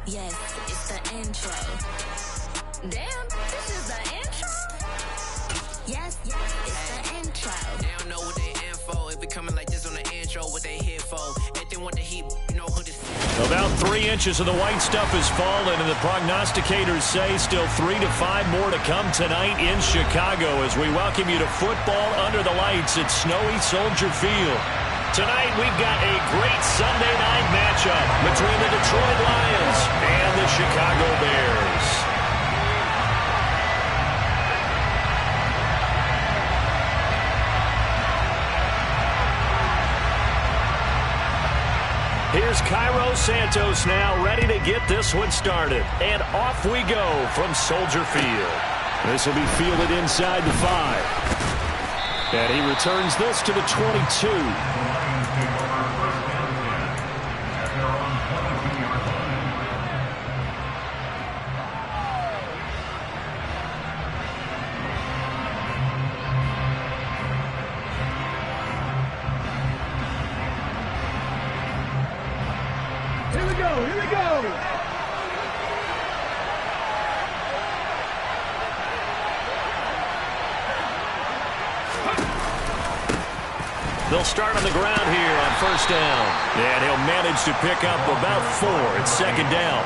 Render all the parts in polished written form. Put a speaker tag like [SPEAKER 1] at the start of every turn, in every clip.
[SPEAKER 1] Yes, it's the intro. Damn, this is the intro? Yes, it's the intro.
[SPEAKER 2] They don't know what they info. If we coming like this on the intro, what they here for? If they want the heat, you know who this is.
[SPEAKER 3] About 3 inches of the white stuff has fallen, and the prognosticators say still 3 to 5 more to come tonight in Chicago as we welcome you to football under the lights at snowy Soldier Field. Tonight we've got a great Sunday night matchup between the Detroit Lions and the Chicago Bears. Here's Cairo Santos now ready to get this one started. And off we go from Soldier Field. This will be fielded inside the 5. And he returns this to the 22.
[SPEAKER 4] Here we go!
[SPEAKER 3] They'll start on the ground here on first down. And he'll manage to pick up about 4 at second down.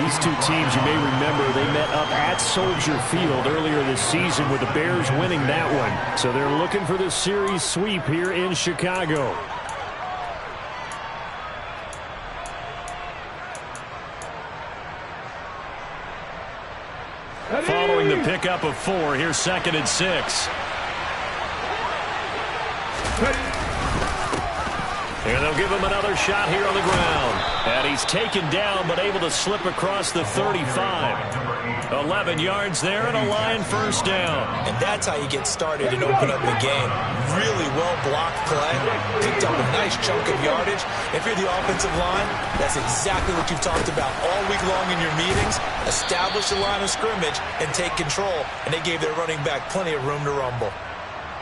[SPEAKER 3] These two teams, you may remember, they met up at Soldier Field earlier this season with the Bears winning that one. So they're looking for the series sweep here in Chicago. Following the pickup of 4, here's 2nd and 6. And they'll give him another shot here on the ground. And he's taken down but able to slip across the 35. 11 yards there and a Lion first down.
[SPEAKER 5] And that's how you get started and open up the game. Really well-blocked play. Picked up a nice chunk of yardage. If you're the offensive line, that's exactly what you've talked about all week long in your meetings. Establish the line of scrimmage and take control. And they gave their running back plenty of room to rumble.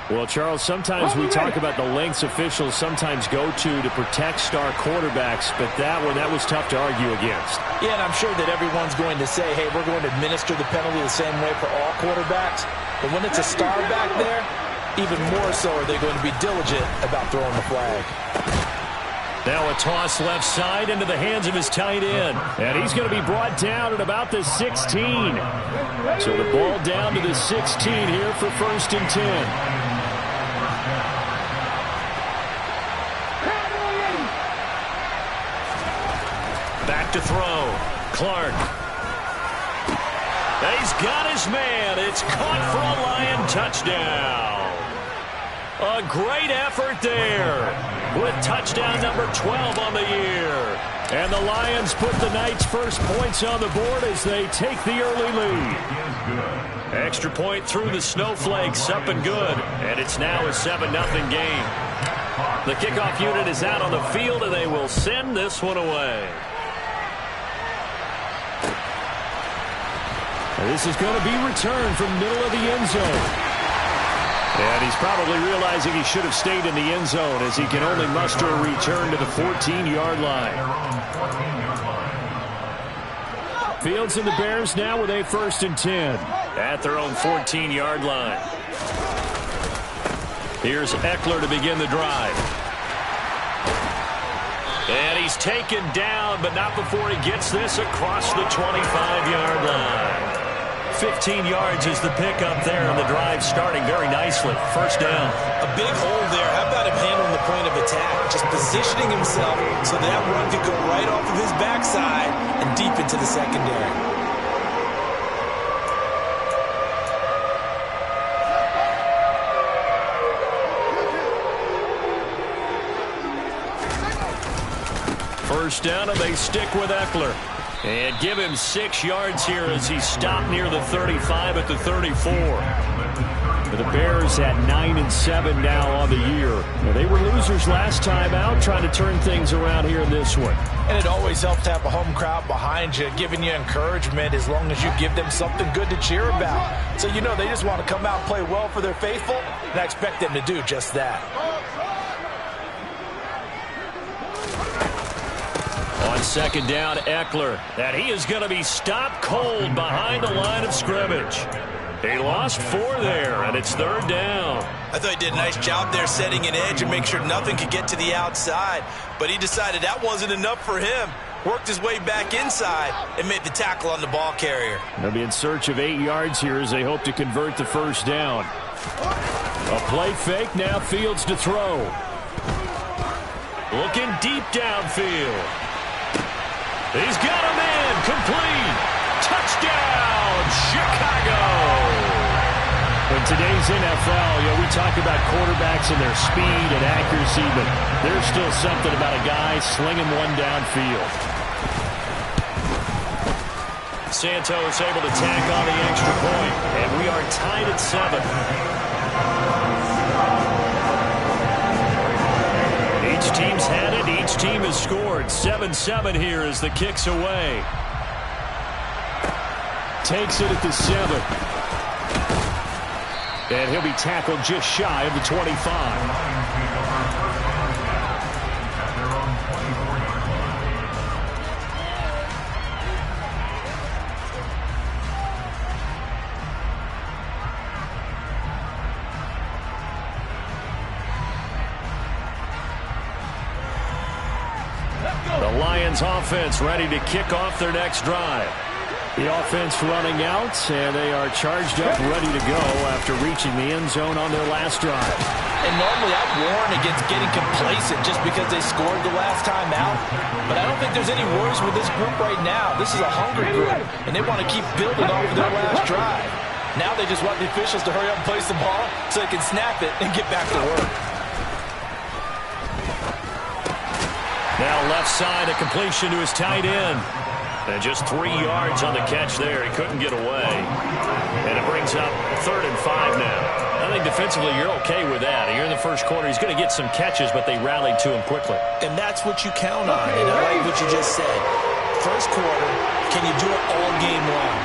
[SPEAKER 3] Well, Charles, sometimes we talk about the lengths officials sometimes go to protect star quarterbacks, but that was tough to argue against.
[SPEAKER 5] Yeah, and I'm sure that everyone's going to say, hey, we're going to administer the penalty the same way for all quarterbacks. But when it's a star back there, even more so are they going to be diligent about throwing the flag.
[SPEAKER 3] Now a toss left side into the hands of his tight end. And he's going to be brought down at about the 16. So the ball down to the 16 here for 1st and 10. Back to throw. Clark. He's got his man. It's caught for a Lion touchdown. A great effort there with touchdown number 12 on the year. And the Lions put the night's first points on the board as they take the early lead. Extra point through the snowflakes, up and good. And it's now a 7-0 game. The kickoff unit is out on the field, and they will send this one away. This is going to be returned from middle of the end zone. And he's probably realizing he should have stayed in the end zone as he can only muster a return to the 14-yard line. Fields and the Bears now with a 1st and 10 at their own 14-yard line. Here's Eckler to begin the drive. And he's taken down, but not before he gets this across the 25-yard line. 15 yards is the pickup there, and the drive starting very nicely. First down.
[SPEAKER 5] A big hole there. How about him handling the point of attack? Just positioning himself so that run could go right off of his backside and deep into the secondary.
[SPEAKER 3] First down, and they stick with Eckler. And give him 6 yards here as he stopped near the 35 at the 34. The Bears at 9-7 now on the year. Well, they were losers last time out, trying to turn things around here in this one.
[SPEAKER 5] And it always helps to have a home crowd behind you, giving you encouragement as long as you give them something good to cheer about. So you know they just want to come out and play well for their faithful, and I expect them to do just that.
[SPEAKER 3] On On second down, Eckler. And he is going to be stopped cold behind the line of scrimmage. He lost 4 there, and it's third down.
[SPEAKER 5] I thought he did a nice job there setting an edge and make sure nothing could get to the outside. But he decided that wasn't enough for him. Worked his way back inside and made the tackle on the ball carrier.
[SPEAKER 3] They'll be in search of 8 yards here as they hope to convert the first down. A play fake, now Fields to throw. Looking deep downfield. He's got a man, complete. Touchdown, Chicago. In today's NFL, we talk about quarterbacks and their speed and accuracy, but there's still something about a guy slinging one downfield. Santos able to tack on the extra point, and we are tied at 7. Each team's had it. Each team has scored. 7-7 here as the kick's away. Takes it at the 7. And he'll be tackled just shy of the 25. The Lions offense ready to kick off their next drive. The offense running out, and they are charged up, ready to go after reaching the end zone on their last drive.
[SPEAKER 5] And normally I'd warn against getting complacent just because they scored the last time out. But I don't think there's any worries with this group right now. This is a hungry group, and they want to keep building off of their last drive. Now they just want the officials to hurry up and place the ball so they can snap it and get back to work.
[SPEAKER 3] Now left side, a completion to his tight end. And just 3 yards on the catch there. He couldn't get away. And it brings up 3rd and 5 now. I think defensively you're okay with that. Here in the first quarter, he's going to get some catches, but they rallied to him quickly.
[SPEAKER 5] And that's what you count on. And I like what you just said. First quarter, can you do it all game long?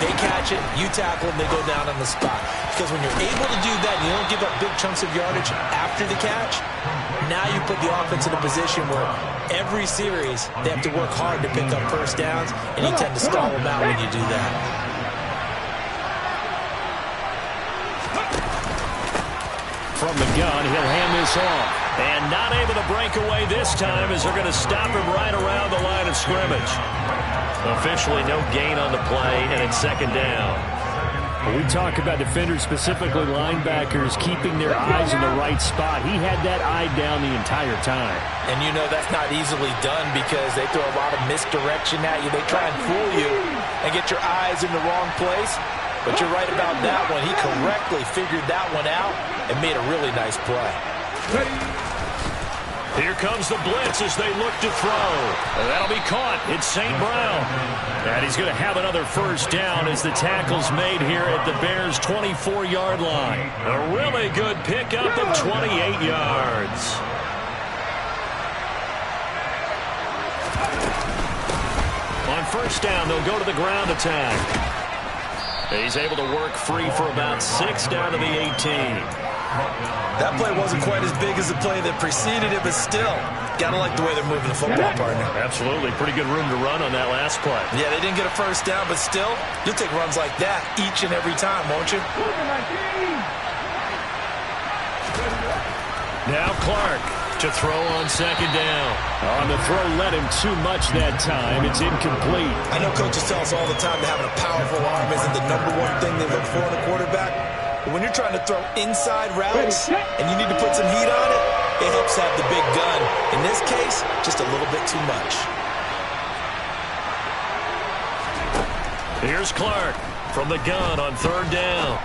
[SPEAKER 5] They catch it, you tackle them, they go down on the spot. Because when you're able to do that and you don't give up big chunks of yardage after the catch, now you put the offense in a position where every series they have to work hard to pick up first downs, and you tend to stall them out when you do that.
[SPEAKER 3] From the gun, he'll hand this off. And not able to break away this time as they're going to stop him right around the line of scrimmage. Officially no gain on the play, and it's second down. When we talk about defenders, specifically linebackers, keeping their eyes in the right spot. He had that eye down the entire time.
[SPEAKER 5] And you know that's not easily done because they throw a lot of misdirection at you. They try and fool you and get your eyes in the wrong place. But you're right about that one. He correctly figured that one out and made a really nice play.
[SPEAKER 3] Here comes the blitz as they look to throw. And that'll be caught. It's St. Brown. And he's going to have another first down as the tackle's made here at the Bears' 24-yard line. A really good pickup of 28 yards. On first down, they'll go to the ground attack. He's able to work free for about 6 down to the 18.
[SPEAKER 5] That play wasn't quite as big as the play that preceded it, but still, gotta like the way they're moving the football, partner.
[SPEAKER 3] Absolutely. Pretty good room to run on that last play.
[SPEAKER 5] Yeah, they didn't get a first down, but still, you'll take runs like that each and every time, won't you?
[SPEAKER 3] Now Clark to throw on second down. On the throw, led him too much that time. It's incomplete.
[SPEAKER 5] I know coaches tell us all the time that having a powerful arm isn't the #1 thing they look for in a quarterback. But when you're trying to throw inside routes and you need to put some heat on it, it helps have the big gun. In this case, just a little bit too much.
[SPEAKER 3] Here's Clark from the gun on third down.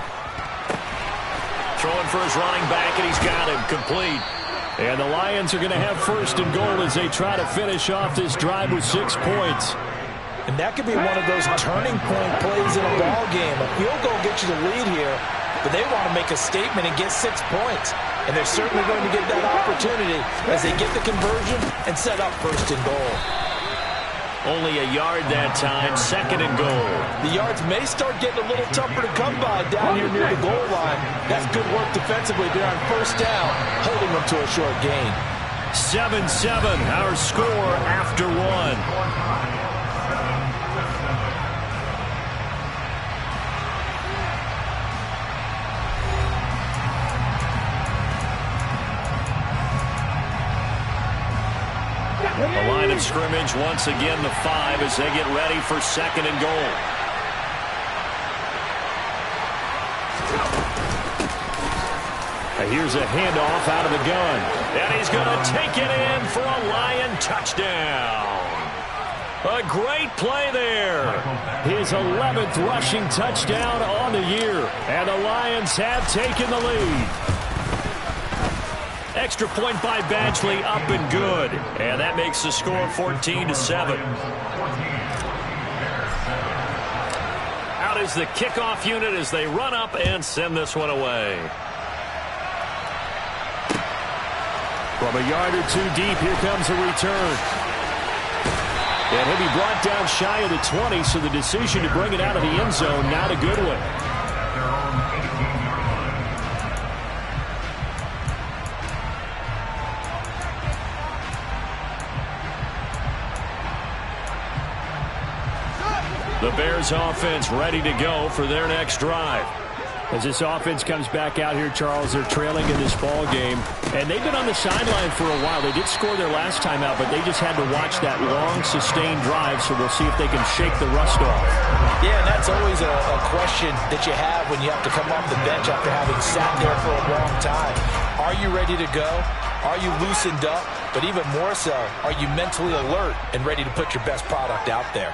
[SPEAKER 3] Throwing for his running back, and he's got him complete. And the Lions are going to have first and goal as they try to finish off this drive with 6 points.
[SPEAKER 5] And that could be one of those turning point plays in a ball game. A field goal gets you the lead here, but they want to make a statement and get 6 points. And they're certainly going to get that opportunity as they get the conversion and set up first and goal.
[SPEAKER 3] Only a yard that time, second and goal.
[SPEAKER 5] The yards may start getting a little tougher to come by down here near the goal line. That's good work defensively there on first down, holding them to a short gain.
[SPEAKER 3] 7-7, our score after one. The line of scrimmage once again the 5 as they get ready for 2nd and goal. Here's a handoff out of the gun. And he's going to take it in for a Lion touchdown. A great play there. His 11th rushing touchdown on the year. And the Lions have taken the lead. Extra point by Badgley, up and good. And that makes the score 14-7. Out is the kickoff unit as they run up and send this one away. From a yard or two deep, here comes a return. And he'll be brought down shy of the 20, so the decision to bring it out of the end zone, not a good one. The Bears offense ready to go for their next drive. As this offense comes back out here, Charles, they're trailing in this ball game. And they've been on the sideline for a while. They did score their last time out, but they just had to watch that long, sustained drive, so we'll see if they can shake the rust off.
[SPEAKER 5] Yeah, and that's always a question that you have when you have to come off the bench after having sat there for a long time. Are you ready to go? Are you loosened up? But even more so, are you mentally alert and ready to put your best product out there?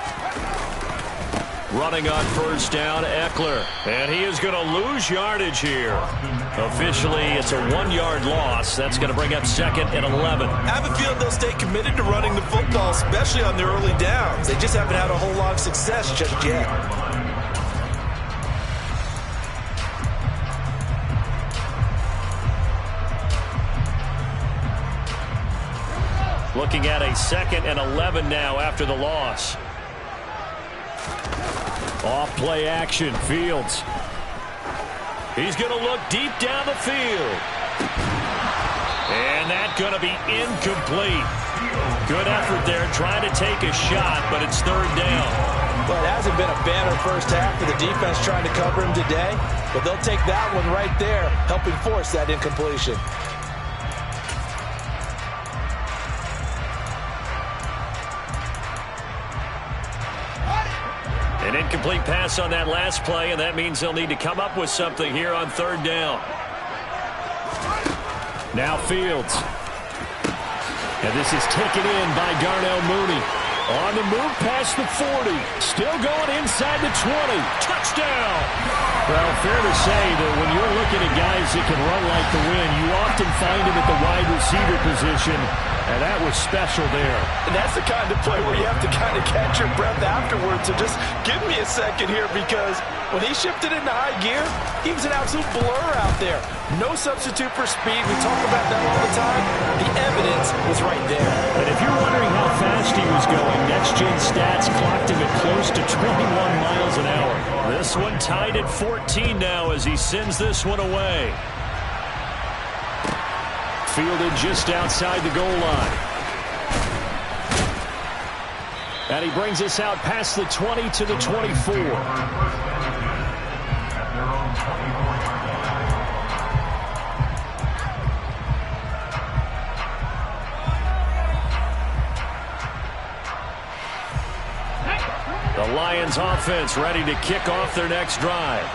[SPEAKER 3] Running on first down, Eckler. And he is going to lose yardage here. Officially, it's a 1-yard loss. That's going to bring up 2nd and 11.
[SPEAKER 5] I have a feeling they'll stay committed to running the football, especially on their early downs. They just haven't had a whole lot of success just yet.
[SPEAKER 3] Looking at a 2nd and 11 now after the loss. Off play action, Fields. He's going to look deep down the field. And that's going to be incomplete. Good effort there, trying to take a shot, but it's 3rd down.
[SPEAKER 5] Well, it hasn't been a banner first half for the defense trying to cover him today, but they'll take that one right there, helping force that incompletion.
[SPEAKER 3] An incomplete pass on that last play, and that means they'll need to come up with something here on 3rd down. Now Fields. And this is taken in by Darnell Mooney. On the move past the 40. Still going inside the 20. Touchdown! Well, fair to say that when you're looking at guys that can run like the wind, you often find him at the wide receiver position. And that was special there.
[SPEAKER 5] And that's the kind of play where you have to kind of catch your breath afterwards. So just give me a second here, because when he shifted into high gear, he was an absolute blur out there. No substitute for speed. We talk about that all the time. The evidence was right there.
[SPEAKER 3] And if you're wondering how fast he was going, next-gen stats clocked him at close to 21 miles an hour. This one tied at 14 now as he sends this one away. Fielded just outside the goal line. And he brings us out past the 20 to the 24. The Lions offense ready to kick off their next drive.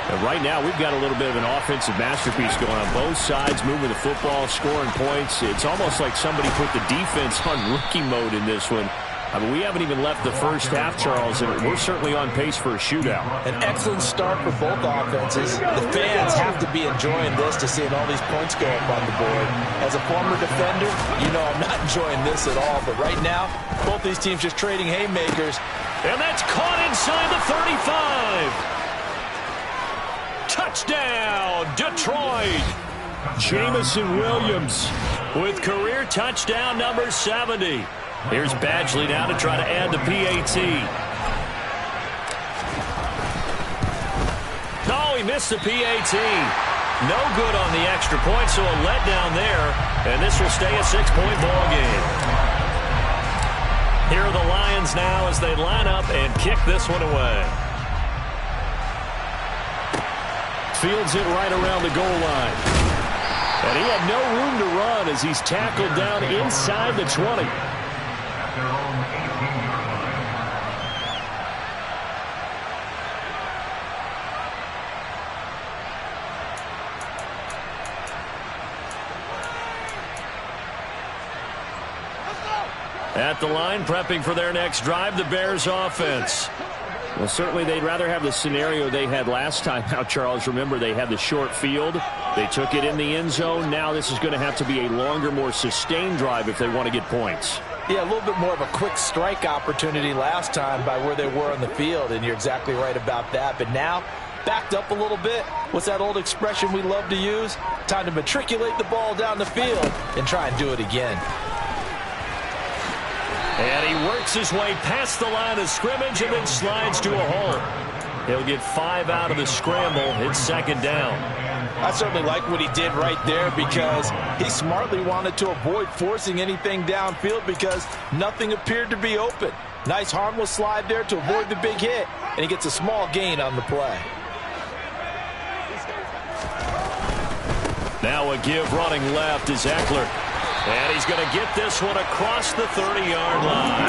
[SPEAKER 3] And right now, we've got a little bit of an offensive masterpiece going on both sides, moving the football, scoring points. It's almost like somebody put the defense on rookie mode in this one. I mean, we haven't even left the first half, Charles, and we're certainly on pace for a shootout.
[SPEAKER 5] An excellent start for both offenses. The fans have to be enjoying this to seeing all these points go up on the board. As a former defender, you know I'm not enjoying this at all. But right now, both these teams just trading haymakers.
[SPEAKER 3] And that's caught inside the 35. Touchdown, Detroit. Jamison Williams with career touchdown number 70. Here's Badgley now to try to add the PAT. Oh, he missed the PAT. No good on the extra point, so a letdown there. And this will stay a 6-point ball game. Here are the Lions now as they line up and kick this one away. Fields it right around the goal line. And he had no room to run as he's tackled down inside the 20. At the line, prepping for their next drive, the Bears offense. Well, certainly they'd rather have the scenario they had last time. Now, Charles, remember, they had the short field. They took it in the end zone. Now this is going to have to be a longer, more sustained drive if they want to get points.
[SPEAKER 5] Yeah, a little bit more of a quick strike opportunity last time by where they were on the field, and you're exactly right about that. But now, backed up a little bit. What's that old expression we love to use? Time to matriculate the ball down the field and try and do it again.
[SPEAKER 3] And he works his way past the line of scrimmage and then slides to a hole. He'll get 5 out of the scramble. It's second down.
[SPEAKER 5] I certainly like what he did right there because he smartly wanted to avoid forcing anything downfield because nothing appeared to be open. Nice harmless slide there to avoid the big hit, and he gets a small gain on the play.
[SPEAKER 3] Now a give running left is Eckler. And he's going to get this one across the 30-yard line.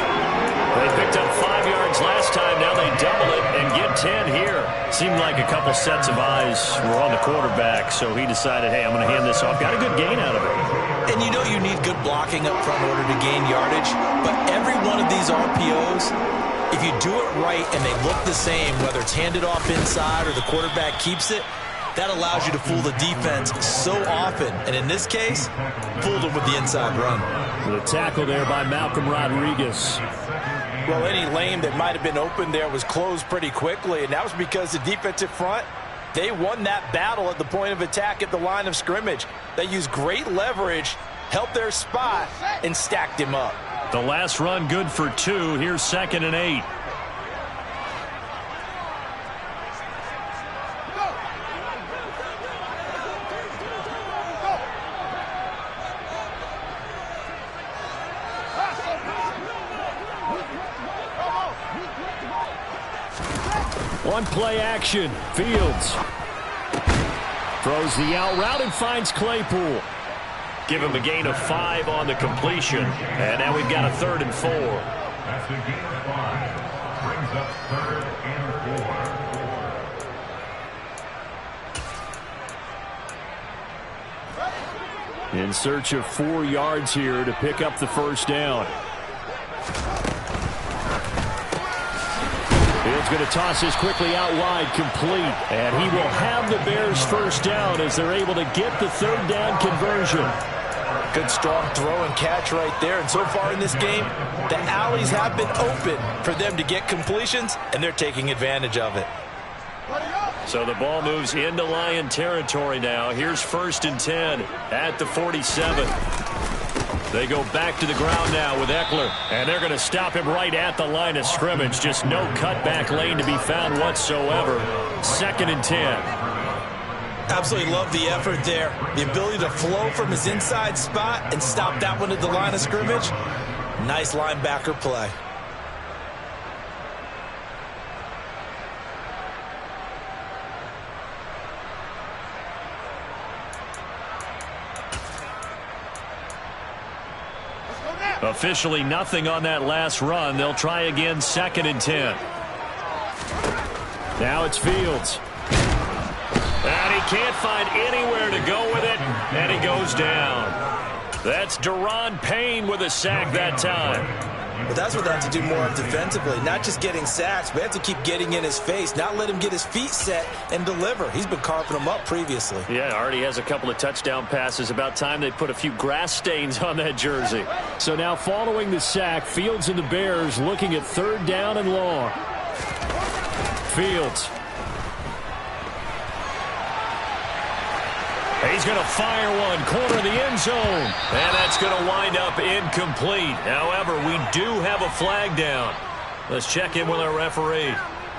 [SPEAKER 3] They picked up 5 yards last time. Now they double it and get 10 here. Seemed like a couple sets of eyes were on the quarterback, so he decided, hey, I'm going to hand this off. Got a good gain out of it.
[SPEAKER 5] And you know you need good blocking up front in order to gain yardage, but every one of these RPOs, if you do it right and they look the same, whether it's handed off inside or the quarterback keeps it, that allows you to fool the defense so often. And in this case, fooled them with the inside run.
[SPEAKER 3] The tackle there by Malcolm Rodriguez.
[SPEAKER 5] Well, any lane that might have been open there was closed pretty quickly, and that was because the defensive front, they won that battle at the point of attack at the line of scrimmage. They used great leverage, helped their spot, and stacked him up.
[SPEAKER 3] The last run good for 2. Here's 2nd and 8. One play action. Fields throws the out route and finds Claypool. Give him a gain of 5 on the completion. And now we've got a 3rd and 4.
[SPEAKER 4] That's a gain of 5. Brings up 3rd and 4.
[SPEAKER 3] In search of 4 yards here to pick up the first down. Fields going to toss this quickly out wide, complete. And he will have the Bears first down as they're able to get the 3rd down conversion.
[SPEAKER 5] Good strong throw and catch right there. And so far in this game, the alleys have been open for them to get completions, and they're taking advantage of it.
[SPEAKER 3] So the ball moves into Lion territory now. Here's 1st and 10 at the 47. They go back to the ground now with Eckler, and they're going to stop him right at the line of scrimmage. Just no cutback lane to be found whatsoever. 2nd and 10.
[SPEAKER 5] Absolutely love the effort there. The ability to flow from his inside spot and stop that one at the line of scrimmage. Nice linebacker play.
[SPEAKER 3] Officially nothing on that last run. They'll try again, 2nd and 10. Now it's Fields. And he can't find anywhere to go with it, and he goes down. That's Deron Payne with a sack that time.
[SPEAKER 5] But that's what they have to do more of defensively, not just getting sacks, but they have to keep getting in his face, not let him get his feet set and deliver. He's been carving them up previously.
[SPEAKER 3] Yeah, already has a couple of touchdown passes. About time they put a few grass stains on that jersey. So now following the sack, Fields and the Bears looking at 3rd down and long. Fields. He's going to fire one, corner of the end zone. And that's going to wind up incomplete. However, we do have a flag down. Let's check in with our referee.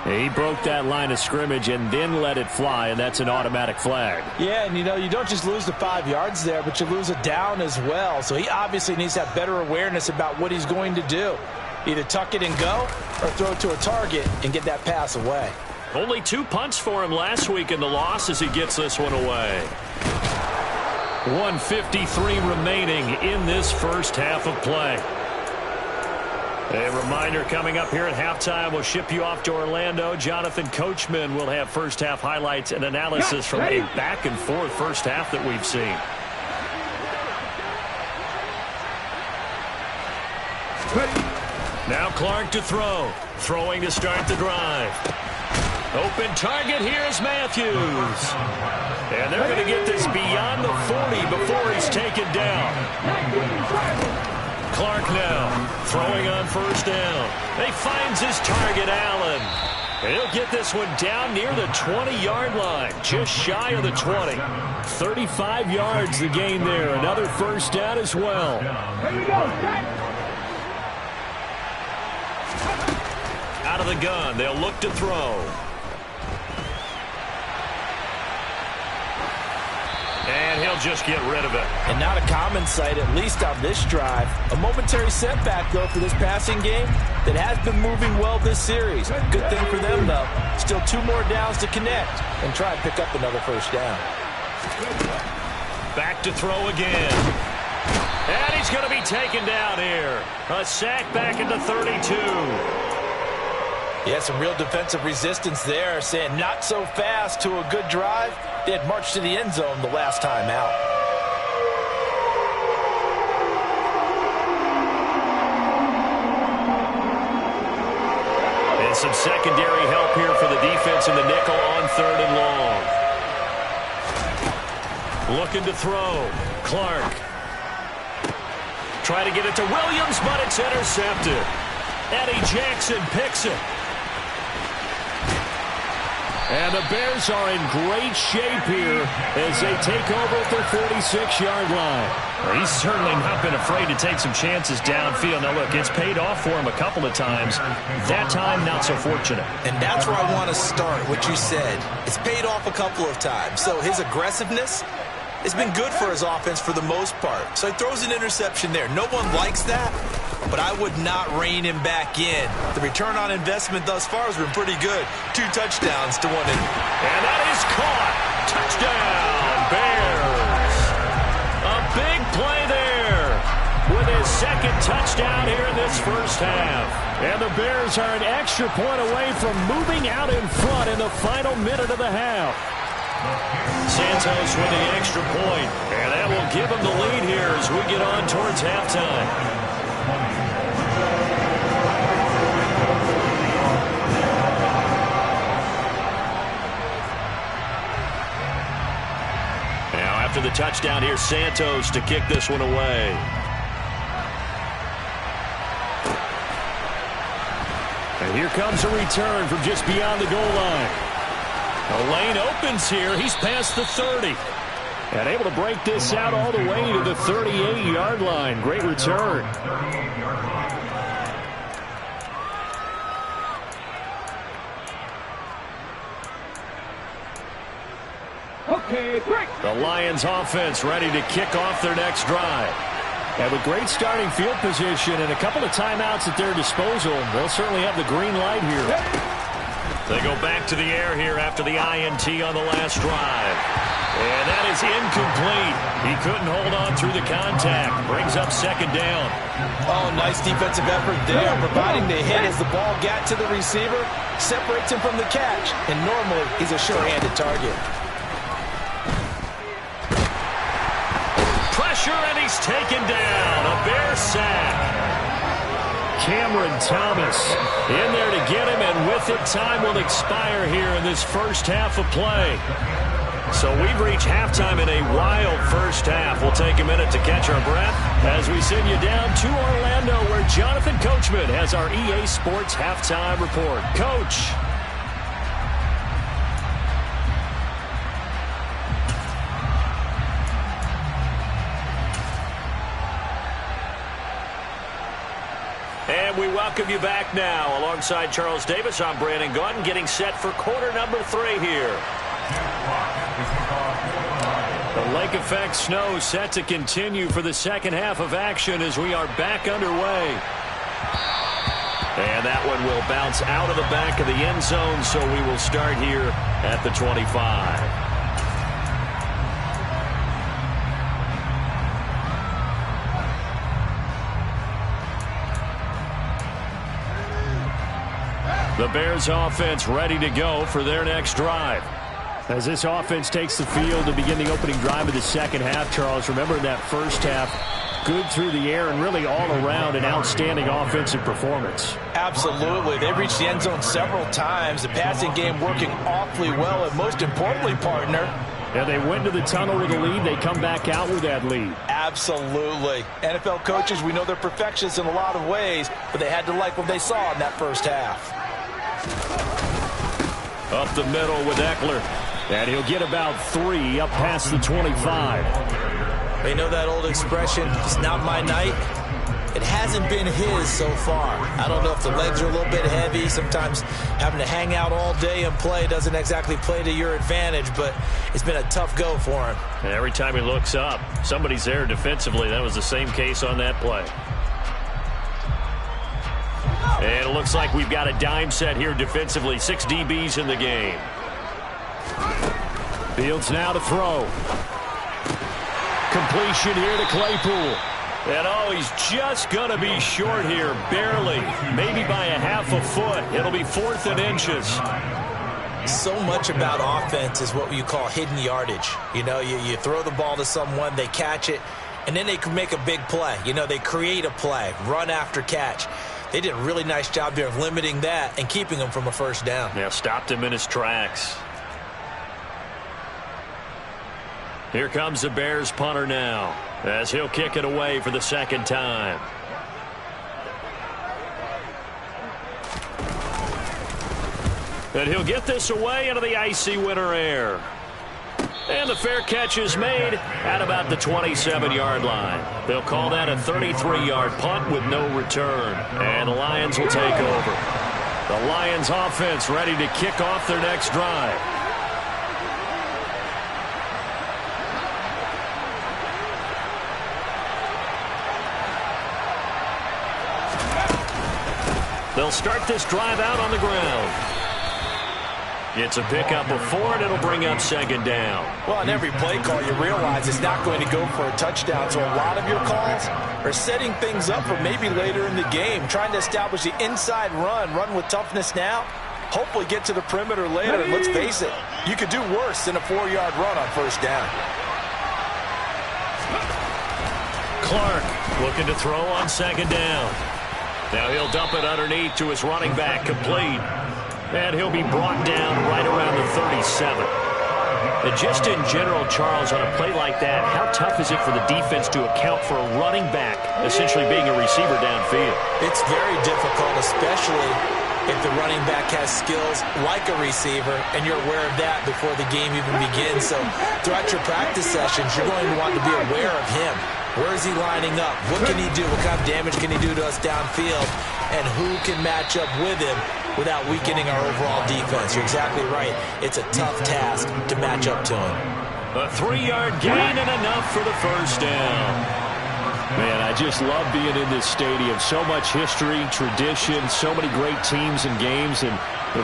[SPEAKER 3] He broke that line of scrimmage and then let it fly, and that's an automatic flag.
[SPEAKER 5] Yeah, and you don't just lose the 5 yards there, but you lose a down as well. So he obviously needs to have better awareness about what he's going to do. Either tuck it and go or throw it to a target and get that pass away.
[SPEAKER 3] Only 2 punts for him last week in the loss as he gets this one away. 1:53 remaining in this first half of play. A reminder coming up here at halftime. We'll ship you off to Orlando. Jonathan Coachman will have first half highlights and analysis from a back and forth first half that we've seen. Now Clark to throw. Throwing to start the drive. Open target. Here's Matthews. And they're going to get this beyond the 40 before he's taken down. Clark now throwing on first down. He finds his target, Allen. And he'll get this one down near the 20-yard line, just shy of the 20. 35 yards the gain there. Another first down as well. Out of the gun, they'll look to throw. And he'll just get rid of it.
[SPEAKER 5] And not a common sight, at least on this drive. A momentary setback, though, for this passing game that has been moving well this series. Good thing for them, though. Still 2 more downs to connect and try and pick up another first down.
[SPEAKER 3] Back to throw again. And he's going to be taken down here. A sack back at the 32.
[SPEAKER 5] Yeah, some real defensive resistance there, saying not so fast to a good drive. They had marched to the end zone the last time out.
[SPEAKER 3] And some secondary help here for the defense in the nickel on 3rd and long. Looking to throw. Clark. Try to get it to Williams, but it's intercepted. Eddie Jackson picks it. And the Bears are in great shape here as they take over at their 46-yard line. He's certainly not been afraid to take some chances downfield. Now, look, it's paid off for him a couple of times. That time, not so fortunate.
[SPEAKER 5] And that's where I want to start, what you said. It's paid off a couple of times. So his aggressiveness has been good for his offense for the most part. So he throws an interception there. No one likes that, but I would not rein him back in. The return on investment thus far has been pretty good. 2 touchdowns to 1.
[SPEAKER 3] And that is caught. Touchdown, Bears. A big play there with his 2nd touchdown here in this first half. And the Bears are an extra point away from moving out in front in the final minute of the half. Santos with the extra point, and that will give him the lead here as we get on towards halftime. Now after the touchdown, here's Santos to kick this one away. And here comes a return from just beyond the goal line. The lane opens here. He's past the 30. And able to break this out all the way to the 38-yard line. Great return.
[SPEAKER 6] Okay, break.
[SPEAKER 3] The Lions offense ready to kick off their next drive. And with great starting field position and a couple of timeouts at their disposal, they'll certainly have the green light here. They go back to the air here after the INT on the last drive. And that is incomplete. He couldn't hold on through the contact. Brings up 2nd down.
[SPEAKER 5] Oh, nice defensive effort there, providing the hit as the ball got to the receiver, separates him from the catch, and normally he's a sure-handed target.
[SPEAKER 3] Pressure, and he's taken down. A Bear sack. Cameron Thomas in there to get him, and with it, time will expire here in this first half of play. So we've reached halftime in a wild first half. We'll take a minute to catch our breath as we send you down to Orlando, where Jonathan Coachman has our EA Sports halftime report. Coach. And And we welcome you back now. Alongside Charles Davis, I'm Brandon Gaudin, getting set for quarter number 3 here. The lake effect snow set to continue for the second half of action as we are back underway. And that one will bounce out of the back of the end zone, so we will start here at the 25. The Bears offense ready to go for their next drive.
[SPEAKER 7] As this offense takes the field to begin the opening drive of the second half, Charles, remember in that first half, good through the air and really all around an outstanding offensive performance.
[SPEAKER 5] Absolutely. They've reached the end zone several times. The passing game working awfully well, and most importantly, partner,
[SPEAKER 7] yeah, they went to the tunnel with a lead. They come back out with that lead.
[SPEAKER 5] Absolutely. NFL coaches, we know they're perfectionists in a lot of ways, but they had to like what they saw in that first half.
[SPEAKER 3] Up the middle with Eckler.
[SPEAKER 7] And he'll get about 3 up past the 25.
[SPEAKER 5] They know that old expression, it's not my night. It hasn't been his so far. I don't know if the legs are a little bit heavy. Sometimes having to hang out all day and play doesn't exactly play to your advantage, but it's been a tough go for him.
[SPEAKER 3] And every time he looks up, somebody's there defensively. That was the same case on that play. And it looks like we've got a dime set here defensively. 6 DBs in the game.
[SPEAKER 7] Fields now to throw. Completion here to Claypool.
[SPEAKER 3] And oh, he's just going to be short here, barely. Maybe by a half a foot. It'll be 4th and inches.
[SPEAKER 5] So much about offense is what you call hidden yardage. You know, you throw the ball to someone, they catch it, and then they can make a big play. You know, they create a play, run after catch. They did a really nice job there of limiting that and keeping him from a first down.
[SPEAKER 3] Yeah, stopped him in his tracks. Here comes the Bears punter now as he'll kick it away for the second time. And he'll get this away into the icy winter air. And the fair catch is made at about the 27-yard line. They'll call that a 33-yard punt with no return. And the Lions will take over. The Lions offense ready to kick off their next drive. They'll start this drive out on the ground. It's a pickup of 4, and it'll bring up second down.
[SPEAKER 5] Well, on every play call, you realize it's not going to go for a touchdown. So a lot of your calls are setting things up for maybe later in the game, trying to establish the inside run with toughness now, hopefully get to the perimeter later. And let's face it, you could do worse than a 4-yard run on first down.
[SPEAKER 3] Clark looking to throw on second down. Now he'll dump it underneath to his running back, complete. And he'll be brought down right around the 37. And just in general, Charles, on a play like that, how tough is it for the defense to account for a running back essentially being a receiver downfield?
[SPEAKER 5] It's very difficult, especially if the running back has skills like a receiver, and you're aware of that before the game even begins. So throughout your practice sessions, you're going to want to be aware of him. Where is he lining up? What can he do? What kind of damage can he do to us downfield? And who can match up with him without weakening our overall defense? You're exactly right. It's a tough task to match up to him.
[SPEAKER 3] A 3-yard gain and enough for the first down.
[SPEAKER 7] Man, I just love being in this stadium. So much history, tradition, so many great teams and games. And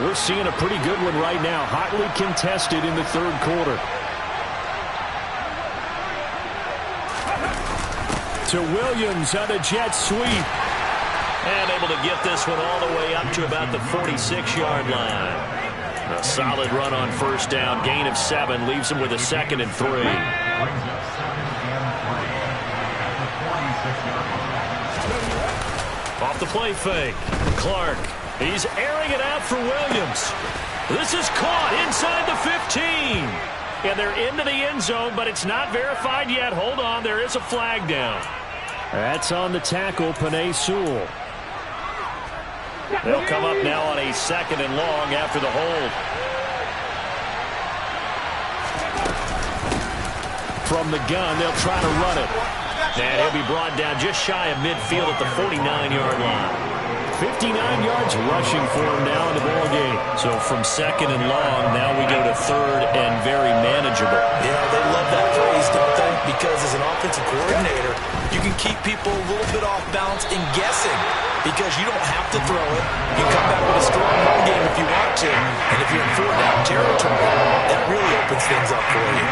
[SPEAKER 7] we're seeing a pretty good one right now. Hotly contested in the third quarter. To Williams on a jet sweep.
[SPEAKER 3] And able to get this one all the way up to about the 46-yard line. A solid run on first down. Gain of 7 leaves him with a 2nd and 3. Off the play fake. Clark. He's airing it out for Williams. This is caught inside the 15. And they're into the end zone, but it's not verified yet. Hold on, there is a flag down.
[SPEAKER 7] That's on the tackle, Penei Sewell.
[SPEAKER 3] They'll come up now on a 2nd and long after the hold.
[SPEAKER 7] From the gun, they'll try to run it.
[SPEAKER 3] And he'll be brought down just shy of midfield at the 49-yard line. 59 yards rushing for him now in the ball game. So from second and long, now we go to third and very manageable.
[SPEAKER 5] Yeah, they love that phrase, don't they? Because as an offensive coordinator, you can keep people a little bit off balance and guessing because you don't have to throw it. You come back with a strong run game if you want to. And if you're in four-down territory, that really opens things up for you.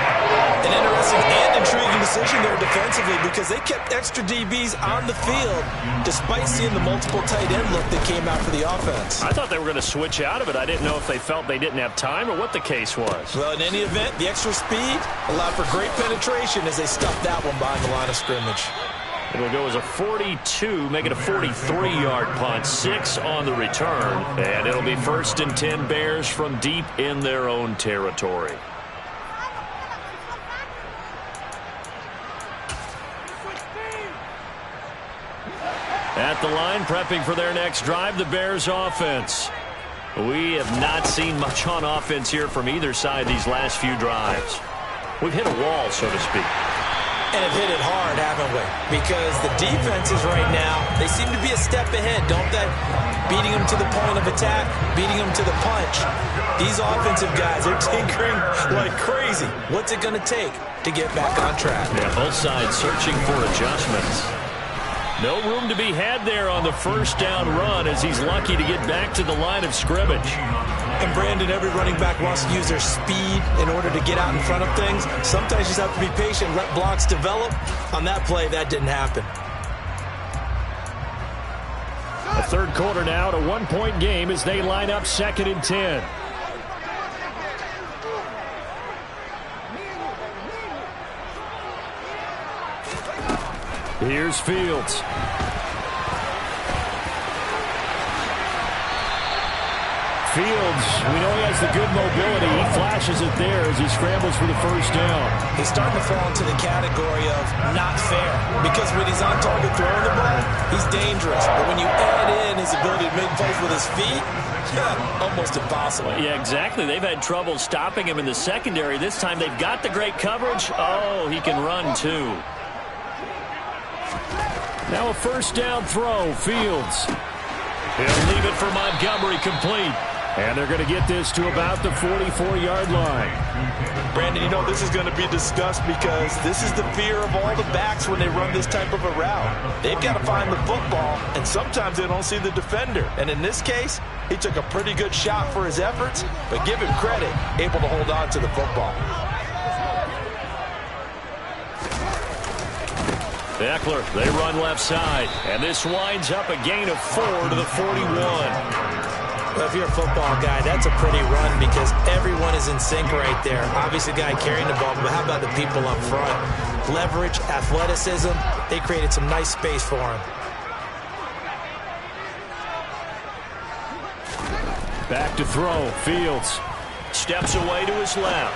[SPEAKER 5] An interesting and intriguing decision there defensively because they kept extra DBs on the field despite seeing the multiple tight end look that came out for the offense.
[SPEAKER 3] I thought they were going to switch out of it. I didn't know if they felt they didn't have time or what the case was.
[SPEAKER 5] Well, in any event, the extra speed allowed for great penetration as they stuffed that one behind the line of scrimmage.
[SPEAKER 3] It'll go as a 42, make it a 43-yard punt, 6 on the return, and it'll be 1st and 10 Bears from deep in their own territory. At the line, prepping for their next drive, the Bears offense. We have not seen much on offense here from either side these last few drives. We've hit a wall, so to speak.
[SPEAKER 5] And have hit it hard, haven't we? Because the defenses right now, they seem to be a step ahead, don't they? Beating them to the point of attack, beating them to the punch. These offensive guys are tinkering like crazy. What's it going to take to get back on track?
[SPEAKER 3] Yeah, both sides searching for adjustments. No room to be had there on the first down run as he's lucky to get back to the line of scrimmage.
[SPEAKER 5] And Brandon, every running back wants to use their speed in order to get out in front of things. Sometimes you just have to be patient, let blocks develop. On that play, that didn't happen.
[SPEAKER 3] A third quarter now, a one-point game as they line up 2nd and 10. Here's Fields. Fields, we know he has the good mobility. He flashes it there as he scrambles for the first down.
[SPEAKER 5] He's starting to fall into the category of not fair because when he's on target throwing the ball, he's dangerous. But when you add in his ability to make plays with his feet, almost impossible.
[SPEAKER 3] Yeah, exactly. They've had trouble stopping him in the secondary. This time they've got the great coverage. Oh, he can run too. Now a first down throw, Fields. He'll leave it for Montgomery complete. And they're going to get this to about the 44-yard line.
[SPEAKER 5] Brandon, you know this is going to be discussed because this is the fear of all the backs when they run this type of a route. They've got to find the football, and sometimes they don't see the defender. And in this case, he took a pretty good shot for his efforts, but give him credit, able to hold on to the football.
[SPEAKER 3] Eckler, they run left side, and this winds up a gain of 4 to the 41.
[SPEAKER 5] Well, if you're a football guy, that's a pretty run because everyone is in sync right there. Obviously, the guy carrying the ball, but how about the people up front? Leverage, athleticism, they created some nice space for him.
[SPEAKER 3] Back to throw, Fields. Steps away to his left.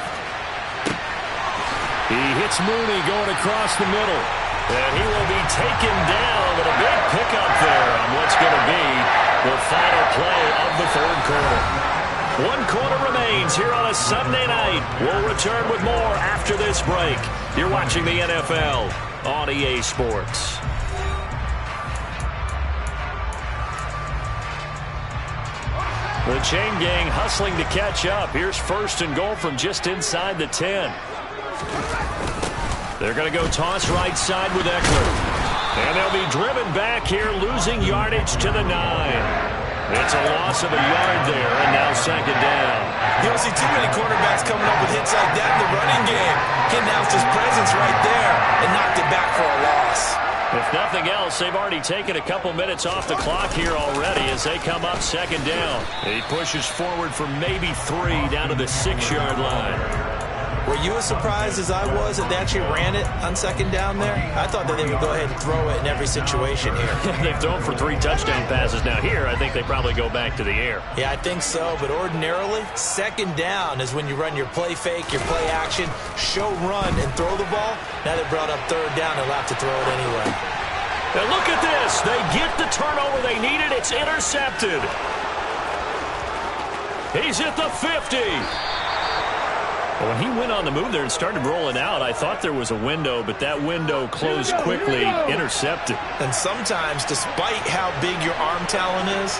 [SPEAKER 3] He hits Mooney going across the middle. And he will be taken down, but a big pickup there on what's going to be the final play of the third quarter. 1 quarter remains here on a Sunday night. We'll return with more after this break. You're watching the NFL on EA Sports. The chain gang hustling to catch up. Here's 1st and goal from just inside the 10. They're going to go toss right side with Eckler. And they'll be driven back here, losing yardage to the 9. It's a loss of a yard there, and now 2nd down.
[SPEAKER 5] You don't see too many quarterbacks coming up with hits like that in the running game. He announced his presence right there and knocked it back for a loss.
[SPEAKER 3] If nothing else, they've already taken a couple minutes off the clock here already as they come up 2nd down. He pushes forward for maybe 3 down to the 6-yard line.
[SPEAKER 5] Were you as surprised as I was that they actually ran it on 2nd down there? I thought that they would go ahead and throw it in every situation here.
[SPEAKER 3] They've thrown for 3 touchdown passes. Now here, I think they probably go back to the air.
[SPEAKER 5] Yeah, I think so. But ordinarily, 2nd down is when you run your play fake, your play action, show run, and throw the ball. Now they brought up 3rd down. They'll have to throw it anyway.
[SPEAKER 3] Now look at this. They get the turnover they needed. It's intercepted. He's at the 50. When he went on the move there and started rolling out, I thought there was a window, but that window closed quickly, intercepted.
[SPEAKER 5] And sometimes, despite how big your arm talent is,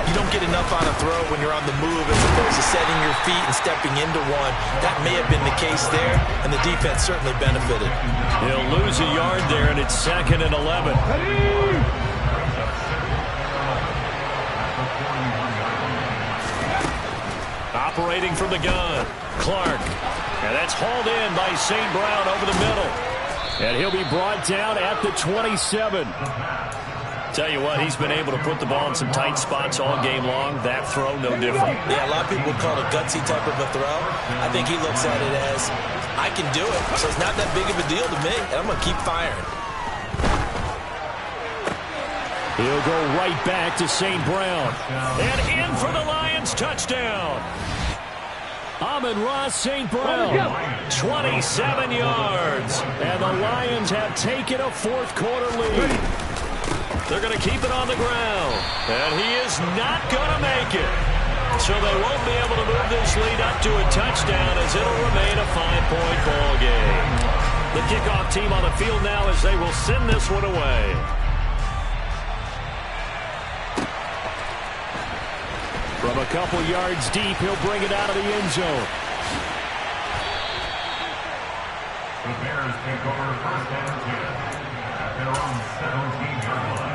[SPEAKER 5] you don't get enough on a throw when you're on the move as opposed to setting your feet and stepping into one. That may have been the case there, and the defense certainly benefited.
[SPEAKER 3] He'll lose a yard there, and it's 2nd and 11. Operating from the gun, Clark. And that's hauled in by St. Brown over the middle. And he'll be brought down at the 27. Tell you what, he's been able to put the ball in some tight spots all game long. That throw, no different.
[SPEAKER 5] Yeah, a lot of people would call it a gutsy type of a throw. I think he looks at it as, I can do it, so it's not that big of a deal to me, and I'm going to keep firing.
[SPEAKER 3] He'll go right back to St. Brown. And in for the Lions touchdown. Amon-Ra St. Brown, 27 yards. And the Lions have taken a fourth-quarter lead. They're going to keep it on the ground. And he is not going to make it. So they won't be able to move this lead up to a touchdown as it'll remain a 5-point ball game. The kickoff team on the field now as they will send this one away. From a couple yards deep, he'll bring it out of the end zone.
[SPEAKER 4] The Bears take over 1st and 10 at their own 17-yard line.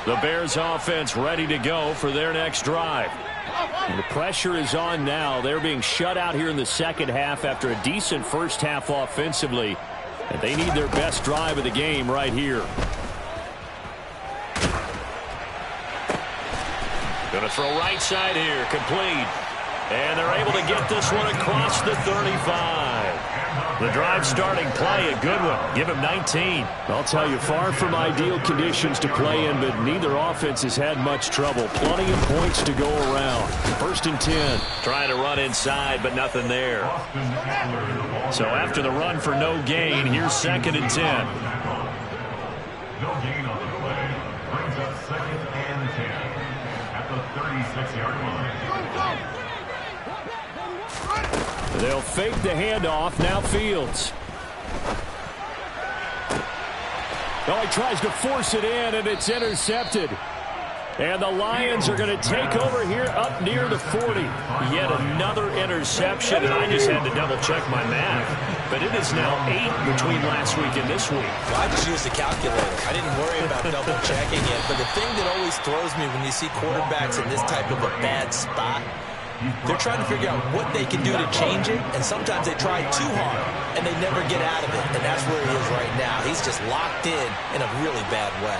[SPEAKER 3] The Bears offense ready to go for their next drive. And the pressure is on now. They're being shut out here in the second half after a decent first half offensively. And they need their best drive of the game right here. Going to throw right side here, complete. And they're able to get this one across the 35. The drive starting play, a good one. Give him 19.
[SPEAKER 7] I'll tell you, far from ideal conditions to play in, but neither offense has had much trouble. Plenty of points to go around. 1st and 10.
[SPEAKER 3] Trying to run inside, but nothing there. So after the run for no gain, here's 2nd and 10.
[SPEAKER 4] No gain on the play. Brings up 2nd and 10 at the 36-yard line.
[SPEAKER 7] They'll fake the handoff. Now Fields. Oh, he tries to force it in, and it's intercepted. And the Lions are going to take over here up near the 40.
[SPEAKER 3] Yet another interception, and I just had to double-check my math. But it is now 8 between last week and this week.
[SPEAKER 5] Well, I just used a calculator. I didn't worry about double-checking it. But the thing that always throws me when you see quarterbacks in this type of a bad spot, they're trying to figure out what they can do to change it, and sometimes they try too hard, and they never get out of it. And that's where he is right now. He's just locked in a really bad way.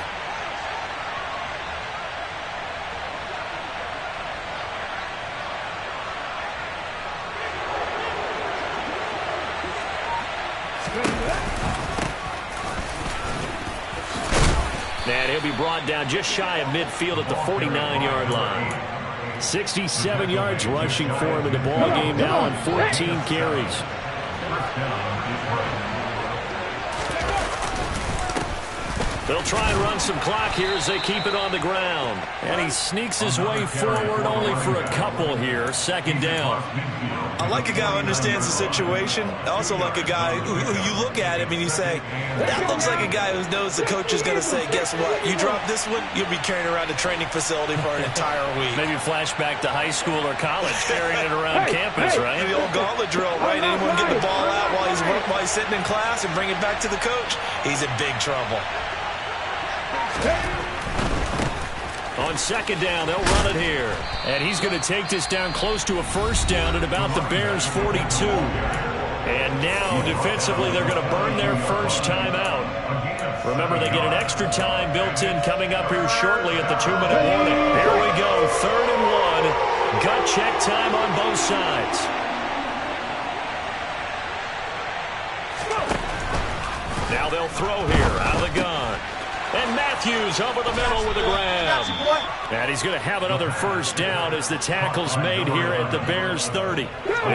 [SPEAKER 3] And he'll be brought down just shy of midfield at the 49-yard line.
[SPEAKER 7] 67 yards rushing for him in the ball game now on 14 carries.
[SPEAKER 3] They'll try and run some clock here as they keep it on the ground. And he sneaks his way forward only for a couple here. 2nd down.
[SPEAKER 5] I like a guy who understands the situation. I also like a guy who you look at him and you say, that looks like a guy who knows the coach is going to say, guess what? You drop this one, you'll be carrying around a training facility for an entire week.
[SPEAKER 3] Maybe flashback to high school or college, carrying it around campus, right?
[SPEAKER 5] The old gauntlet drill, right? Anyone get the ball out while he's sitting in class and bring it back to the coach? He's in big trouble.
[SPEAKER 3] On 2nd down, they'll run it here. And he's going to take this down close to a 1st down at about the Bears' 42. And now, defensively, they're going to burn their first timeout. Remember, they get an extra time built in coming up here shortly at the 2-minute warning. Here we go, 3rd and 1. Gut check time on both sides. Now Now they'll throw here out of the gun. And Matthews over the middle with a grab. And he's going to have another first down as the tackle's made here at the Bears 30.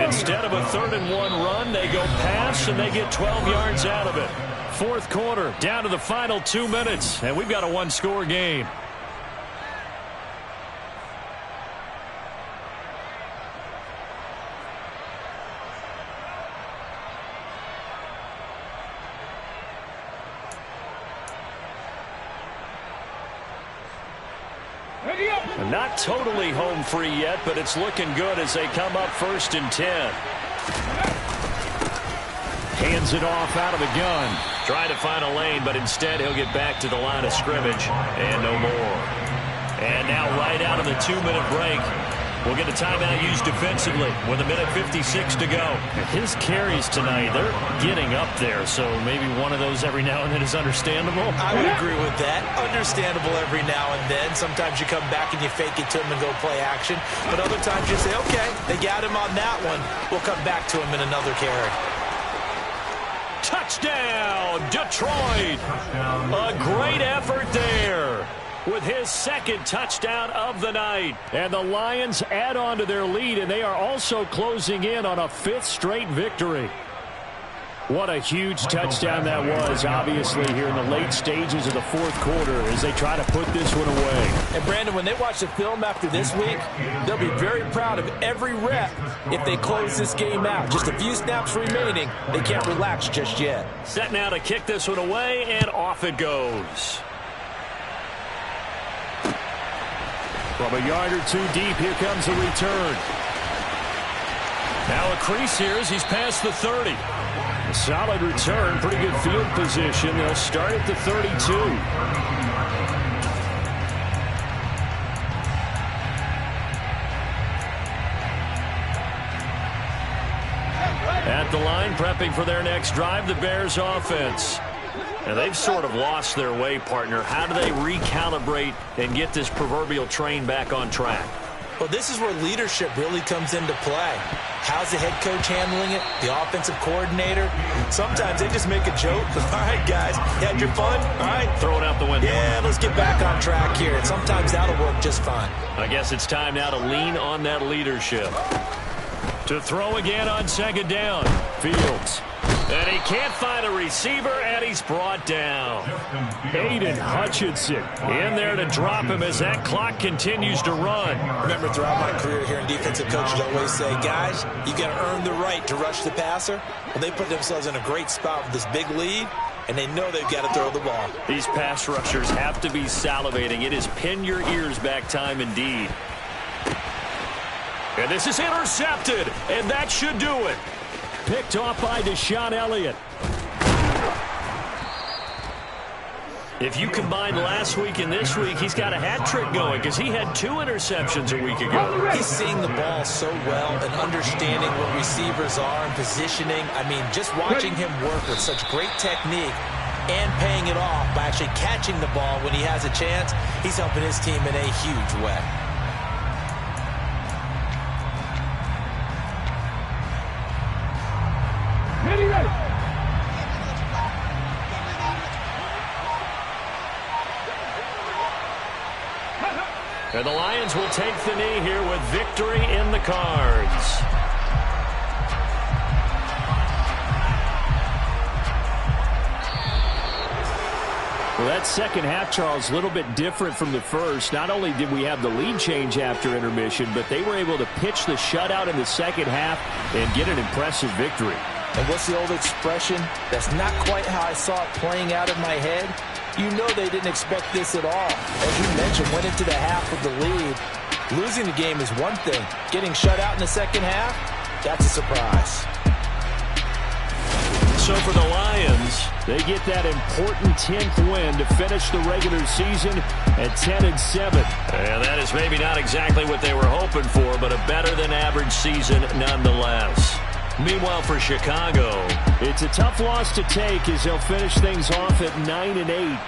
[SPEAKER 3] Instead of a 3rd-and-1 run, they go pass, and they get 12 yards out of it. Fourth quarter, down to the final 2 minutes, and we've got a one-score game. Not totally home free yet, but it's looking good as they come up 1st and 10. Hands it off out of the gun. Trying to find a lane, but instead he'll get back to the line of scrimmage and no more. And now right out of the 2-minute break, we'll get a timeout used defensively with 1:56 to go. His carries tonight, they're getting up there, so maybe one of those every now and then is understandable.
[SPEAKER 5] I would agree with that. Understandable every now and then. Sometimes you come back and you fake it to him and go play action. But other times you say, okay, they got him on that one. We'll come back to him in another carry.
[SPEAKER 3] Touchdown, Detroit. A great effort there with his 2nd touchdown of the night. And the Lions add on to their lead, and they are also closing in on a 5th straight victory. What a huge touchdown that was, obviously, here in the late stages of the 4th quarter as they try to put this one away.
[SPEAKER 5] And, Brandon, when they watch the film after this week, they'll be very proud of every rep if they close this game out. Just a few snaps remaining. They can't relax just yet.
[SPEAKER 3] Set now to kick this one away, and off it goes. From a yard or 2 deep, here comes the return. Now a crease here as he's past the 30. A solid return, pretty good field position. They'll start at the 32. At the line, prepping for their next drive, the Bears offense. And they've sort of lost their way, partner. How do they recalibrate and get this proverbial train back on track?
[SPEAKER 5] Well, this is where leadership really comes into play. How's the head coach handling it? The offensive coordinator? Sometimes they just make a joke. All right, guys, you had your fun? All right.
[SPEAKER 3] Throw it out the window.
[SPEAKER 5] Yeah, let's get back on track here. And sometimes that'll work just fine.
[SPEAKER 3] I guess it's time now to lean on that leadership. To throw again on 2nd down. Fields. And he can't find a receiver, and he's brought down. Aiden Hutchinson in there to drop him as that clock continues to run.
[SPEAKER 5] Remember, throughout my career here in defensive coaches always say, guys, you got to earn the right to rush the passer. Well, they put themselves in a great spot with this big lead, and they know they've got to throw the ball.
[SPEAKER 3] These pass rushers have to be salivating. It is pin your ears back time indeed. And this is intercepted, and that should do it. Picked off by Deshaun Elliott. If you combine last week and this week, he's got a hat trick going because he had 2 interceptions a week ago.
[SPEAKER 5] He's seeing the ball so well and understanding what receivers are and positioning. I mean, just watching him work with such great technique and paying it off by actually catching the ball when he has a chance, he's helping his team in a huge way.
[SPEAKER 3] And the Lions will take the knee here with victory in the cards. Well, that second half, Charles, a little bit different from the first. Not only did we have the lead change after intermission, but they were able to pitch the shutout in the second half and get an impressive victory.
[SPEAKER 5] And what's the old expression? That's not quite how I saw it playing out in my head. You know they didn't expect this at all. As you mentioned, went into the half with the lead. Losing the game is one thing. Getting shut out in the second half, that's a surprise.
[SPEAKER 3] So for the Lions, they get that important 10th win to finish the regular season at 10-7. And that is maybe not exactly what they were hoping for, but a better than average season nonetheless. Meanwhile, for Chicago, it's a tough loss to take as they'll finish things off at 9-8.